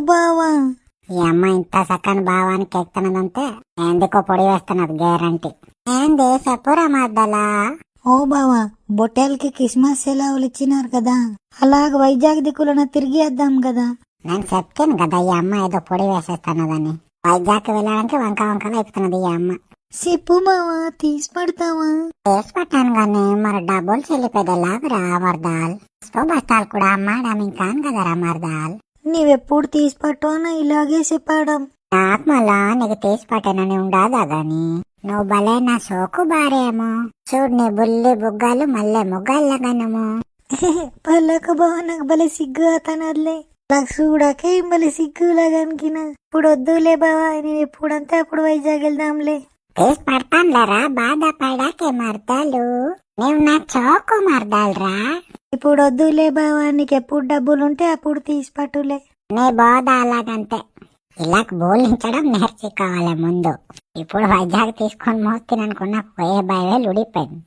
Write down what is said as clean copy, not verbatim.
బావా, ఈ అమ్మ ఇంత సక్కని భావానికి ఎక్కుతున్నదంటే ఎందుకో పొడి వేస్తున్నది గ్యారంటీ. ఏంది చెప్పురా మద్దలా? ఓ బావా, బొట్టేలకి క్రిస్మస్ సెలవులు ఇచ్చినారు కదా, అలాగ వైజాగ్ దిక్కులను తిరిగి వద్దాం కదా. నేను చెప్తాను కదా ఈ అమ్మ ఏదో పొడి వేసేస్తున్నదని. వైజాగ్ వెళ్ళడానికి వంక వంకలు ఎక్కుతున్నది ఈ అమ్మ. చెప్పు బావా, తీసి పడతావా? వేసి పెట్టాను గానీ మరి డబ్బులు చెల్లిపోయేలాగా మర్దాల్. బస్తాలు కూడా అమ్మాడం ఇంకా కదరా మర్దాల్. నీవెప్పుడు తీసి పట్టువనా ఇలాగే చెప్పాడం. నాకు మళ్ళా నీకు తీసి పట్టానని ఉండదా గాని నువ్వు భలే నా సోకు బారేమో. చూడు నీ బుల్లి బుగ్గాలు మళ్ళీ ముగ్గాళ్ళగానము. పల్లక బావ, నాకు భలే సిగ్గు అతనదిలే. నాకు చూడకే భలే సిగ్గులాగా అనికినా. ఇప్పుడు వద్దులే బావా, నేను ఎప్పుడంటే అప్పుడు వైజాగ్ వెళ్దాంలే. తీసి పడతానులేరా, బాధపడాకే మర్దాలు. నీవు నా చోకు మర్దాలరా. ఇప్పుడు వద్దులే బావా, నీకు ఎప్పుడు డబ్బులుంటే అప్పుడు తీసి పట్టులే. నీ బోధ అలాగంతే. ఇలా బోలించడం నేర్చుకోవాలి ముందు. ఇప్పుడు వైజాగ్ తీసుకొని మోస్తున్నానుకున్న పోయే భయవేలు ఉడిపోయింది.